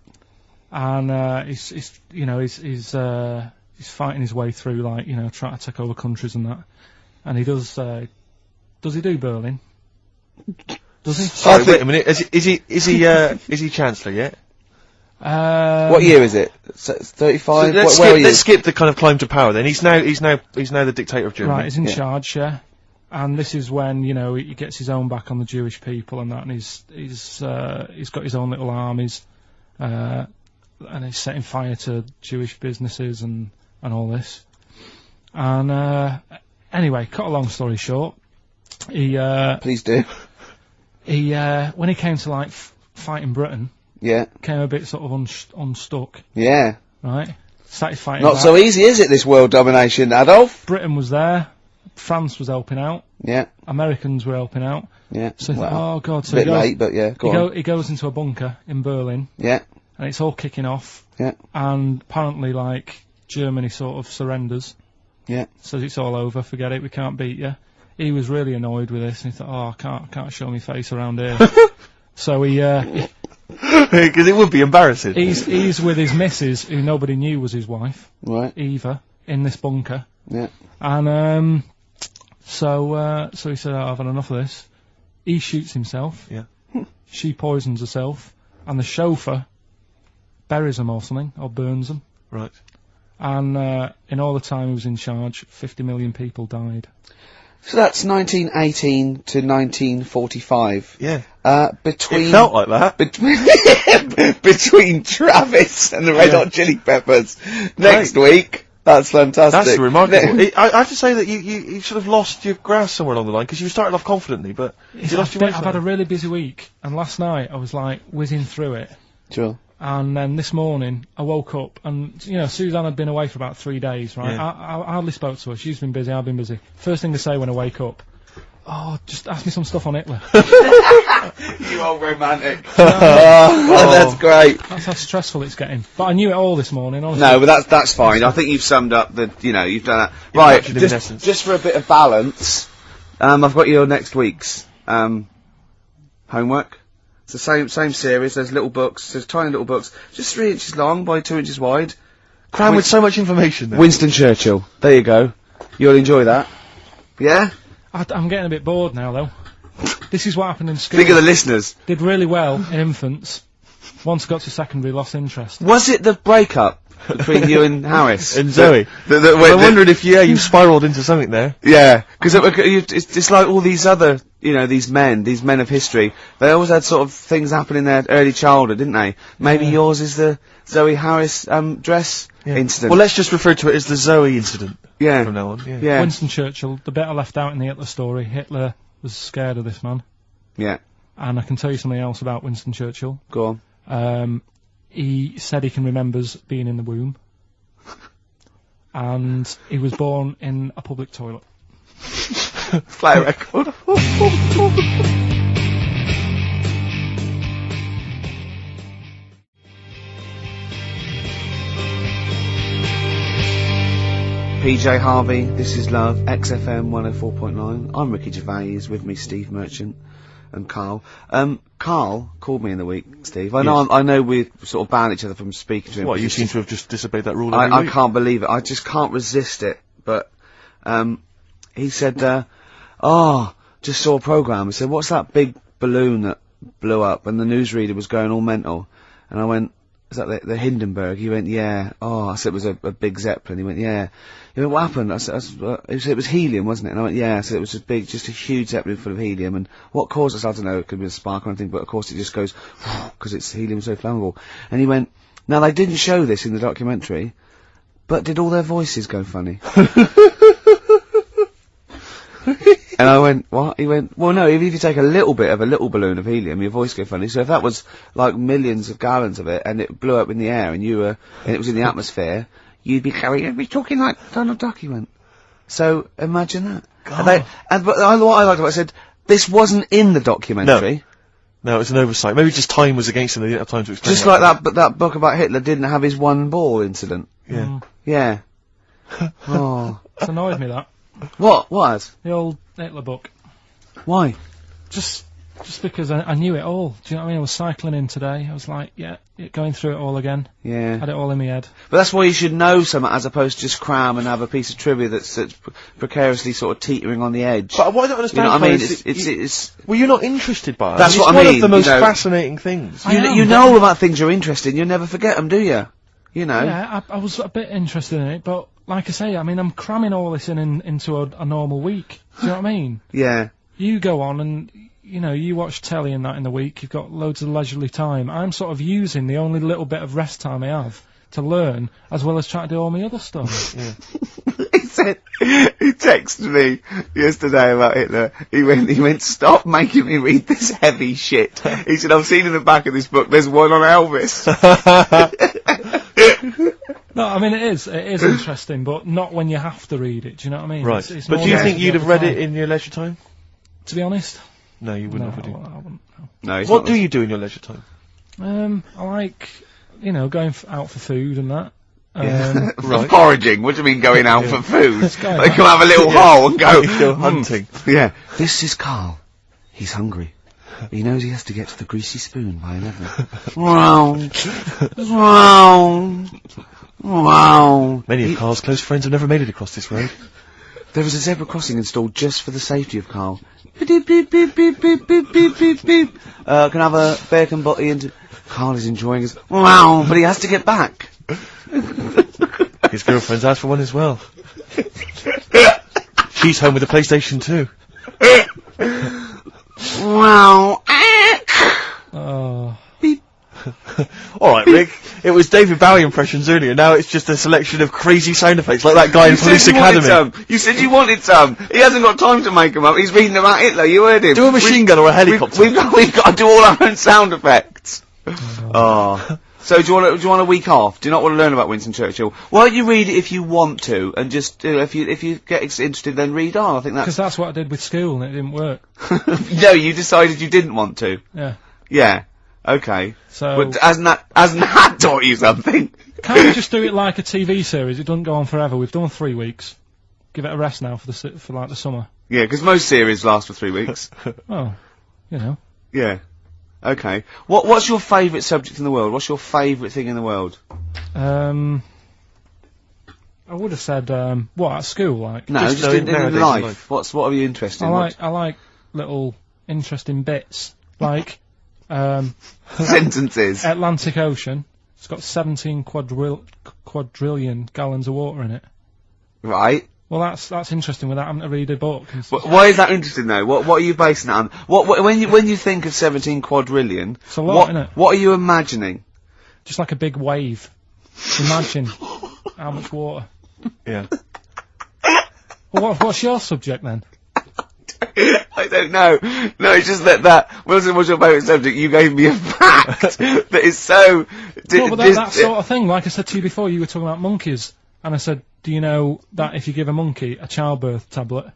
And, he's fighting his way through, trying to take over countries and that. And he does he do Berlin? Does he? sorry, wait a minute. Is he Chancellor yet? What year is it? 35? So where are you? let's skip the kind of climb to power then. He's now the dictator of Germany. Right, he's in charge, yeah. And this is when, he gets his own back on the Jewish people and that, and he's got his own little armies, and he's setting fire to Jewish businesses and all this. And, anyway, cut a long story short, Please do. When he came to, fighting Britain, Yeah. came a bit sort of unstuck, Yeah. right? Started fighting Not back. so easy, is it, this world domination, Adolf? Britain was there, France was helping out. Yeah. Americans were helping out. Yeah. So he thought, oh God. So a bit late, but yeah, he goes into a bunker in Berlin. Yeah. And it's all kicking off. Yeah. And apparently, like, Germany sort of surrenders. Yeah. Says it's all over, forget it, we can't beat you. He was really annoyed with this, and he thought, oh, I can't show my face around here. So he, because it would be embarrassing. he's with his missus, who nobody knew was his wife. Right. Eva, in this bunker. Yeah. And, so he said, I've had enough of this. He shoots himself. Yeah. She poisons herself. And the chauffeur buries them or something, or burns them. Right. And in all the time he was in charge, 50 million people died. So that's 1918 to 1945. Yeah. Between It felt like that. Between Travis and the Red Hot Chili Peppers next week. That's fantastic. That's remarkable. I have to say that you sort of lost your grasp somewhere along the line, because you started off confidently, but you lost your way. I've had a really busy week, and last night I was like whizzing through it. Sure. And then this morning I woke up, and you know, Suzanne had been away for about 3 days, right? Yeah. I hardly spoke to her. She's been busy, I've been busy. First thing to say when I wake up, oh, just ask me some stuff on Hitler. You old romantic. That's great. That's how stressful it's getting. But I knew it all this morning, honestly. No, but that's fine. I think you've summed up you've done that. Right, just for a bit of balance, I've got your next week's homework. It's the same series. There's little books. There's tiny little books, just 3 inches long by 2 inches wide. Crammed with so much information there. Winston Churchill. There you go. You'll enjoy that. Yeah? I'm getting a bit bored now, though. This is what happened in school. Think of the listeners. Did really well in infants. Once got to secondary, lost interest. Was it the breakup between you and Harris? And Zoe. I wondered if, you spiralled into something there. Yeah, because it's like all these other, these men of history, they always had sort of things happen in their early childhood, didn't they? Maybe yours is the Zoe Harris dress incident. Well, let's just refer to it as the Zoe incident. Yeah. From now on. Yeah. Winston Churchill, the bit I left out in the Hitler story, Hitler was scared of this man. Yeah. And I can tell you something else about Winston Churchill. Go on. He said he can remembers being in the womb. And he was born in a public toilet. Play a record. PJ Harvey, this is Love, XFM 104.9. I'm Ricky Gervais, with me Steve Merchant and Karl. Karl called me in the week, Steve. I know we sort of banned each other from speaking to him. What, you seem to have just disobeyed that rule every I week? can't believe it. I just can't resist it. But he said, just saw a programme. He said, what's that big balloon that blew up? And the newsreader was going all mental. And I went, is that the Hindenburg? He went, yeah. Oh, I said it was a big Zeppelin. He went, yeah. He went, what happened? I said, it was helium, wasn't it? And I went, yeah. I said it was just a huge Zeppelin full of helium. And what caused us, I don't know, it could be a spark or anything, but of course it just goes, because it's helium so flammable. And he went, now they didn't show this in the documentary, but did all their voices go funny? And I went, what? He went, well, no, if you take a little bit of a little balloon of helium, your voice go funny. So if that was like millions of gallons of it, and it blew up in the air, and it was in the atmosphere, you'd be talking like Donald Duck. He went. So imagine that. God. But what I liked about it, I said, this wasn't in the documentary. No, it's an oversight. Maybe just time was against him. They didn't have time to explain. Just like that, but that book about Hitler didn't have his one ball incident. Yeah. Yeah. Oh. It's annoyed me, that. What? What? The old Hitler book. Why? Just because I knew it all. Do you know what I mean? I was cycling in today. I was like, going through it all again. Yeah. Had it all in my head. But that's why you should know something as opposed to just cram and have a piece of trivia that's precariously sort of teetering on the edge. But what I don't understand, you know what I mean? It's well, you're not interested by it. That's what I mean. It's one of the most fascinating things. You know all about things you're interested in. You never forget them, do you? You know. Yeah, I was a bit interested in it, but like I say, I mean, I'm cramming all this into a normal week. Do you know what I mean? Yeah. You go on and, you watch telly and that in the week, you've got loads of leisurely time. I'm sort of using the only little bit of rest time I have to learn, as well as trying to do all my other stuff. Yeah. He texted me yesterday about Hitler. He went, stop making me read this heavy shit. He said, I've seen in the back of this book, there's one on Elvis. No, I mean, it is interesting, but not when you have to read it, do you know what I mean? Right. It's But more do you like think the you'd have other read time. it in your leisure time? To be honest? No, you wouldn't have. I Would you? wouldn't. No, it's What not do you do in your leisure time? I like, going out for food and that. For foraging. What do you mean going out for food? going They out. come have a little hole and go Go hunting. Yeah. This is Karl. He's hungry. He knows he has to get to the greasy spoon by 11. Wow. Many of Karl's close friends have never made it across this road. There is a zebra crossing installed just for the safety of Karl. Beep, beep, beep, beep, beep, beep, beep, beep, beep. Can I have a bacon butty and... Karl is enjoying his... Wow, but he has to get back. His girlfriend's asked for one as well. She's home with a PlayStation 2. Wow. Oh. Alright, Rick. It was David Bowie impressions earlier. Now it's just a selection of crazy sound effects, like that guy in Police Academy. You said you wanted some. He hasn't got time to make them up. He's reading about Hitler. You heard him. Do a machine gun or a helicopter. We've got to do all our own sound effects. Oh. So do you want a week off? Do you not want to learn about Winston Churchill? Why don't you read it if you want to, and just if you get interested, then read on. I think Because that's what I did with school and it didn't work. No, you decided you didn't want to. Yeah. Yeah. Okay. So... But hasn't that taught you something? Can't we just do it like a TV series? It doesn't go on forever. We've done 3 weeks. Give it a rest now for the summer. Yeah, because most series last for 3 weeks. Oh, Yeah. Okay. What's your favourite subject in the world? What's your favourite thing in the world? I would have said what at school like. No, just in life. What are you interested in? I like little interesting bits like sentences. Atlantic Ocean. It's got 17 quadrillion gallons of water in it. Right. Well, that's interesting without having to read a book. Why is that interesting though? What are you basing that on? When you think of 17 quadrillion, it's a lot, innit? What are you imagining? Just like a big wave. Imagine how much water. Yeah. Well, what's your subject then? I don't know. No, it's just that Wilson, what's your favourite subject? You gave me a fact that is so... No, but that sort of thing, like I said to you before, you were talking about monkeys, and I said, do you know that if you give a monkey a childbirth tablet,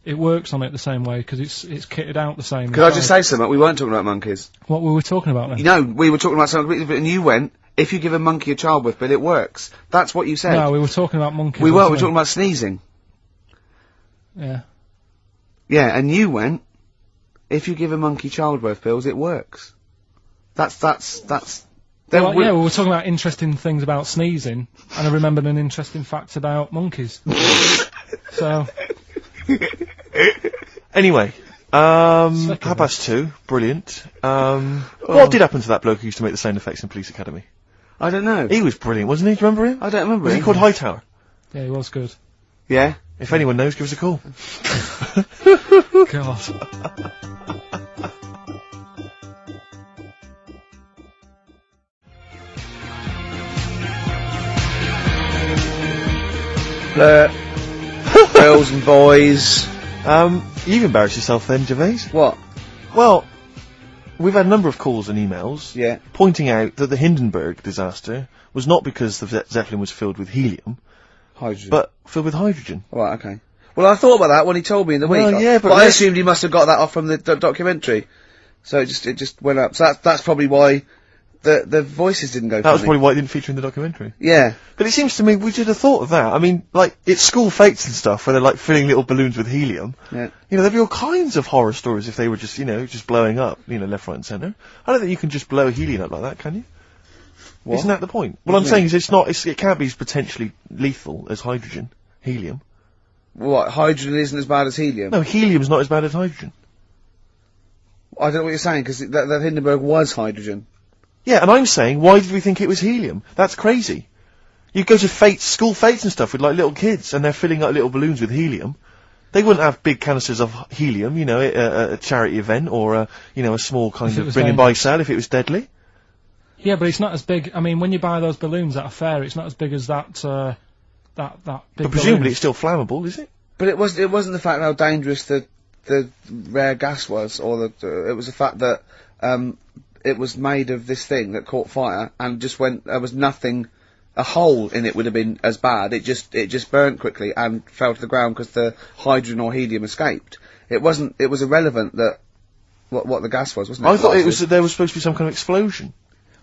it works on it the same way, because it's kitted out the same. Could I just say something? We weren't talking about monkeys. What were we talking about then? No, we were talking about something completely different, and you went, if you give a monkey a childbirth pill, it works. That's what you said. No, we were talking about monkeys. We were talking about sneezing. Yeah. Yeah, and you went, if you give a monkey childbirth pills, it works. That's... Well, we were talking about interesting things about sneezing, and I remembered an interesting fact about monkeys. So... Anyway, 2:30, brilliant. What did happen to that bloke who used to make the sound effects in Police Academy? I don't know. He was brilliant, wasn't he? Do you remember him? I don't remember Was him. he called Hightower? Yeah, he was good. Yeah? If anyone knows, give us a call. God. Girls and boys. You've embarrassed yourself then, Gervais. What? Well, we've had a number of calls and emails Yeah. pointing out that the Hindenburg disaster was not because the Zeppelin was filled with helium, Hydrogen. but filled with hydrogen. Right, okay. Well, I thought about that when he told me in the week. Well, yeah, but I assumed he must have got that off from the documentary. So it just went up. So that's probably why the voices didn't go That was funny. probably why it didn't feature in the documentary. Yeah. But it seems to me we should have thought of that. I mean, like, it's school fates and stuff where they're like filling little balloons with helium. Yeah. You know, there'd be all kinds of horror stories if they were just, just blowing up, left, right and centre. I don't think you can just blow helium up like that, can you? What? Isn't that the point? What What I'm do you saying is it can't be as potentially lethal as hydrogen. Helium. What, hydrogen isn't as bad as helium? No, helium's not as bad as hydrogen. I don't know what you're saying, because that Hindenburg was hydrogen. Yeah, and I'm saying, why did we think it was helium? That's crazy. You go to school fates and stuff with like little kids, and they're filling up little balloons with helium. They wouldn't have big canisters of helium, at a charity event, or a small kind of bring and buy sale if it was deadly. Yeah, but it's not as big. I mean, when you buy those balloons at a fair, it's not as big as that big But presumably it's still flammable, is it? But it wasn't the fact how dangerous the rare gas was, or it was the fact that it was made of this thing that caught fire and just went. There was nothing a hole in it would have been as bad. It just burnt quickly and fell to the ground because the hydrogen or helium escaped. It was irrelevant that what the gas was, wasn't it? I thought there was supposed to be some kind of explosion.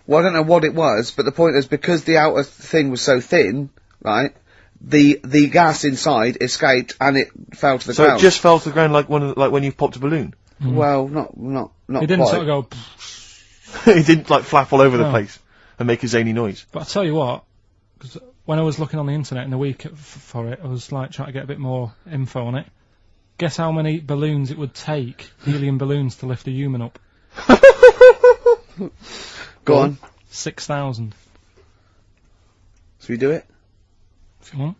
Well, I don't know what it was, but the point is, because the outer thing was so thin, right, the gas inside escaped and it fell to the ground. So it just fell to the ground like when you popped a balloon? Well, not It didn't quite. sort of go... It didn't, like, flap all over the place and make a zany noise. But I tell you what, 'cause when I was looking on the internet in the week for it, I was, like, trying to get a bit more info on it. Guess how many balloons it would take, helium balloons, to lift a human up? Go on. 6,000. Should we do it? If you want.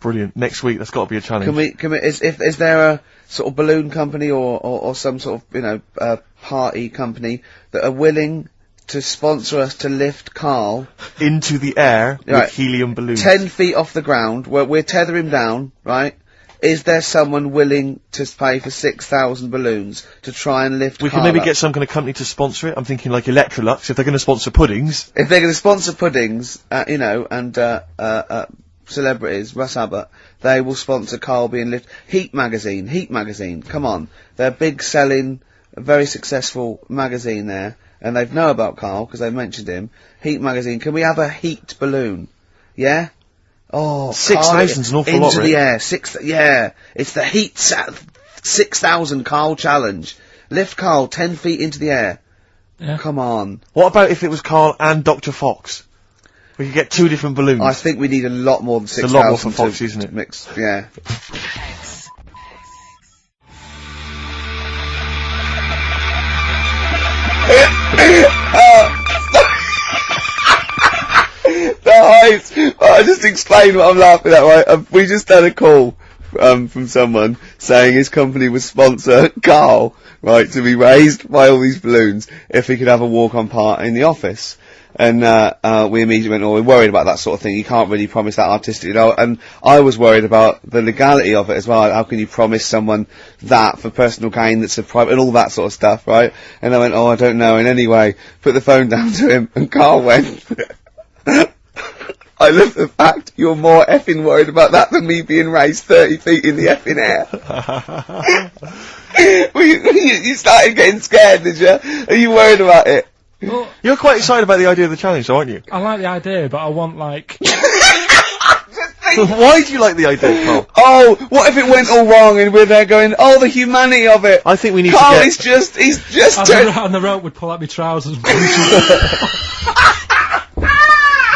Brilliant. Next week, that's got to be a challenge. Can we, is there a sort of balloon company or some sort of, party company that are willing to sponsor us to lift Karl into the air with helium balloons? 10 feet off the ground, where we're tether him down, right? Is there someone willing to pay for 6,000 balloons to try and lift We Karl can maybe up? get some kind of company to sponsor it. I'm thinking like Electrolux, if they're going to sponsor puddings. If they're going to sponsor puddings, and celebrities, Russ Abbott, they will sponsor Karl being lifted. Heat magazine, come on. They're a big selling, very successful magazine there, and they know about Karl because they've mentioned him. Heat magazine, can we have a heat balloon? Yeah? Oh, 6,000's an awful lot, into the air, it's the heat 6,000 Karl challenge. Lift Karl 10 feet into the air. Yeah. Come on. What about if it was Karl and Dr. Fox? We could get 2 different balloons. I think we need a lot more than 6,000. a lot more for Fox, isn't it? Mix, yeah. The heights. I just explain what I'm laughing at, right? We just had a call from someone saying his company would sponsor Karl, right, to be raised by all these balloons if he could have a walk-on part in the office. And we immediately went, we're worried about that sort of thing. You can't really promise that artistically. And I was worried about the legality of it as well. How can you promise someone that for personal gain that's a private, and all that sort of stuff, right? And I went, I don't know. And anyway, put the phone down to him, and Karl went, I love the fact you're more effing worried about that than me being raised 30 feet in the effing air. You started getting scared, did you? Are you worried about it? Well, You're quite excited about the idea of the challenge, though, aren't you? I like the idea, but I want, like... Why do you like the idea, Karl? Oh, what if it went all wrong and we're there going, the humanity of it. I think we need Karl to get... he's just and the rope would pull out my trousers and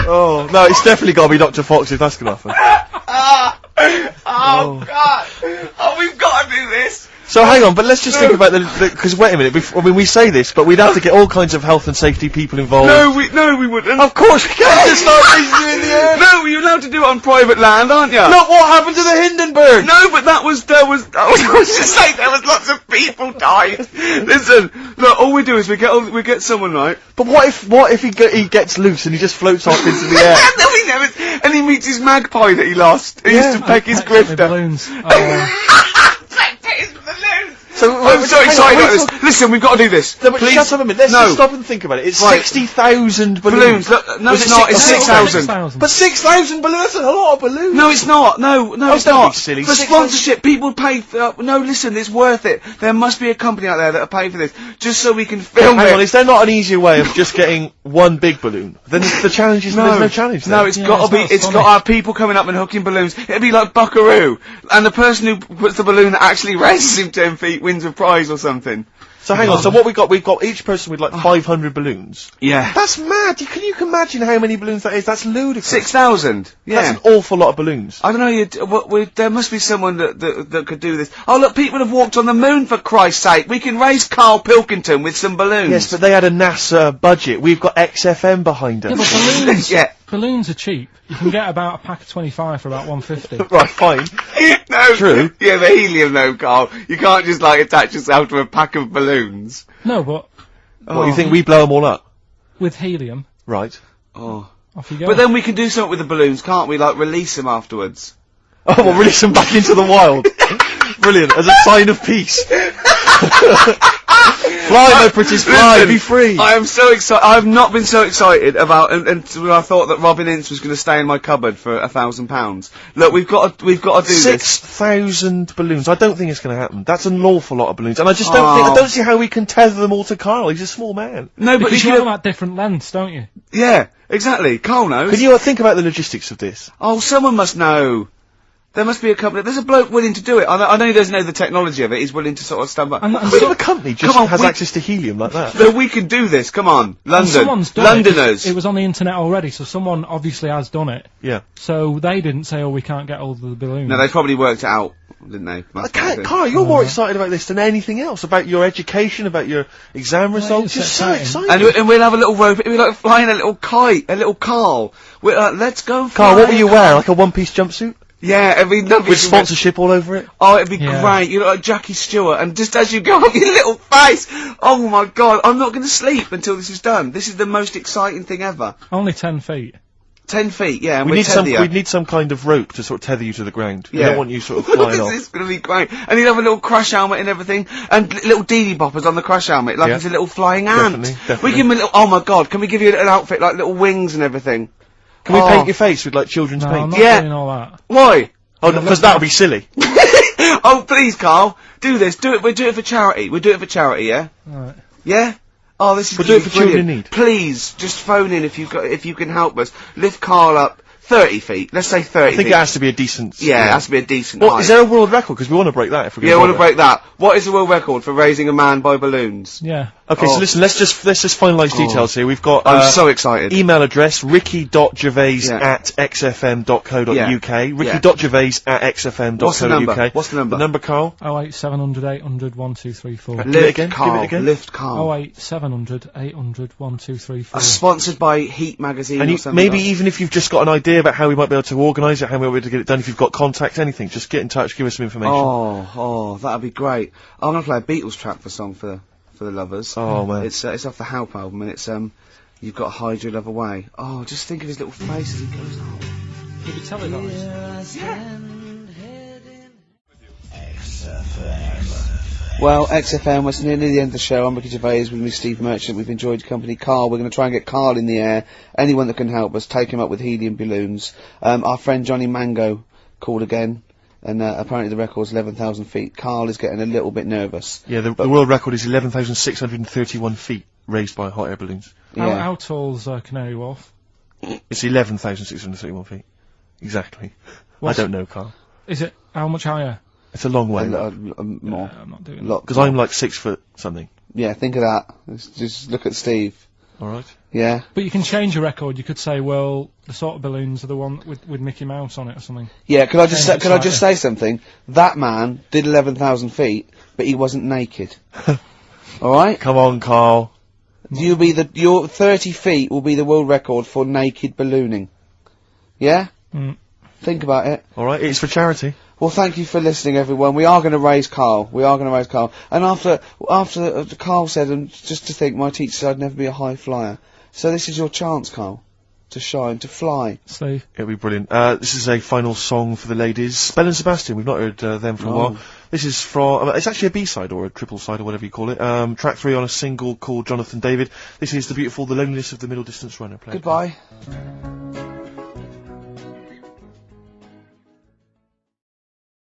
Oh, no, it's definitely got to be Dr. Fox if that's going to happen. God. Oh, we've got to do this. So hang on, but let's just think about because wait a minute, we say this, but we'd have to get all kinds of health and safety people involved. No, we wouldn't. Of course we can't just start raising you in the air. No, you're allowed to do it on private land, aren't you? Look what happened to the Hindenburg! No, but I was just saying there was lots of people died. Listen, look, all we do is we get someone, right? But what if he gets loose and he just floats off into the air? No, he never, and he meets his magpie that he lost. He used to peg his grifter. balloons. So I'm so excited about this. Listen, we've got to do this. No, but Please. shut up a minute. Let's just stop and think about it. It's Right. 60,000 balloons. Look, no, Was it's it not. It's 6,000? 6,000. But 6,000 balloons, that's a lot of balloons. No, it's not. No, it's don't not. be silly. For 6,000 sponsorship, people pay for... no, listen, it's worth it. There must be a company out there that'll pay for this, just so we can film Hang it. on, is there not an easier way of just getting one big balloon? Then the challenge is there's no challenge there. No, it's got to be. It's got to have people coming up and hooking balloons. It'd be like Buckaroo, and the person who puts the balloon that actually raises him 10 feet wins a prize or something. So hang on, so what we've got each person with like 500 balloons. Yeah. That's mad. Can you imagine how many balloons that is? That's ludicrous. 6,000. Yeah. That's an awful lot of balloons. I don't know. There must be someone that could do this. Oh look, people have walked on the moon for Christ's sake. We can raise Karl Pilkington with some balloons. Yes, but they had a NASA budget. We've got XFM behind us. Yeah, but balloons, Yeah. balloons are cheap. You can get about a pack of 25 for about 150. Right, fine. No. True. Yeah, the helium though, Karl. You can't just like attach yourself to a pack of balloons. No, but What, you think we blow them all up? with helium, Right. Oh. off you go. But then we can do something with the balloons, can't we? Like release them afterwards. Oh, we'll release them back into the wild. Brilliant. As a sign of peace. Fly, my pretties, fly, Listen, be free. I am so excited. I have not been so excited about until I thought that Robin Ince was going to stay in my cupboard for £1,000. Look, we've got to do this. 6,000 balloons. I don't think it's going to happen. That's an awful lot of balloons, and I just I don't see how we can tether them all to Karl. He's a small man. No, but Because you have them at different lengths, don't you? Yeah, exactly. Karl knows. Can you think about the logistics of this? Oh, someone must know. There must be a company. There's a bloke willing to do it. I know he doesn't know the technology of it. He's willing to sort of stumble. And So the company just has access to helium like that. So we can do this. Come on, And London, someone's done Londoners. It was on the internet already, so someone obviously has done it. Yeah. So they didn't say, oh, we can't get hold of the balloon. No, they probably worked it out, didn't they? Karl, you're more excited about this than anything else. About your education, about your exam results. You're so excited. And we'll have a little rope. We're like flying a little kite, a little Karl. We're like, let's go. Karl, what will you wear? Like a one-piece jumpsuit? Yeah, it'd be lovely. With sponsorship all over it? Oh, it'd be great. You look like Jackie Stewart, and just as you go up your little face, oh my god, I'm not going to sleep until this is done. This is the most exciting thing ever. Only 10 feet. 10 feet, yeah. And we need some kind of rope to sort of tether you to the ground. We don't want you sort of flying off. This is going to be great. And he'd have a little crash helmet and everything, and little deedy boppers on the crash helmet, like he's a little flying ant. Definitely. We give him a little, oh my god, can we give you an outfit like little wings and everything? Can we paint your face with like children's paint? I'm not doing all that. Why? Oh, because that would be silly. Oh, please, Karl, do this. Do it. We'll do it for charity. We'll do it for charity, yeah? Alright. Yeah? Oh, this is We'll do it for children in need. Please, just phone in if you can help us. Lift Karl up 30 feet. Let's say 30 I think it has to be a decent... Yeah, it has to be a decent What, height. is there a world record? Because we want to break that if we're going to I want to break that. What is the world record for raising a man by balloons? Yeah. Okay, so listen, let's just finalise details here. We've got... I'm so excited. Email address, ricky.gervais@xfm.co.uk. Ricky.gervais@xfm.co.uk. What's the number? What's the number? The number, Karl? 08 700 800 1234. Lift Give Karl. it again. Lift Karl. 08 700 800 1234. Sponsored by Heat Magazine And or something. maybe even if you've just got an idea about how we might be able to organise it, how we might be able to get it done, if you've got contacts, anything, just get in touch, give us some information. Oh, that'd be great. I'm gonna play a Beatles track for song for the lovers. Oh man. It's off the Help album, and it's You've Got to Hide Your Love Away. Oh, just think of his little face as he goes, oh. Could you tell it that? Well, XFM, we're nearly the end of the show. I'm Ricky Gervais with me, Steve Merchant. We've enjoyed your company. Karl, we're going to try and get Karl in the air. Anyone that can help us, take him up with helium balloons. Our friend Johnny Mango called again, and apparently the record's 11,000 feet. Karl is getting a little bit nervous. Yeah, the world record is 11,631 feet raised by hot air balloons. Yeah. How tall's Canary Wharf? It's 11,631 feet. Exactly. I don't know, Karl. Is it, how much higher? It's a long way. More. I'm not doing that. Because I'm like 6 foot something. Yeah, think of that. Just look at Steve. Alright. Yeah. But you can change your record. You could say, well, the sort of balloons are the one with Mickey Mouse on it or something. Yeah, could I just say something? That man did 11,000 feet, but he wasn't naked. Alright? Come on, Karl. Your 30 feet will be the world record for naked ballooning. Yeah? Mm. Think about it. Alright, it's for charity. Well, thank you for listening, everyone. We are going to raise Karl. And after Karl said, and just to think, my teacher said I'd never be a high flyer. So this is your chance, Karl, to shine, to fly. Steve. It'll be brilliant. This is a final song for the ladies. Belle and Sebastian, we've not heard them for a while. This is from, it's actually a B-side or a triple side or whatever you call it. Track 3 on a single called Jonathan David. This is the beautiful The Loneliness of the Middle Distance Runner. Goodbye.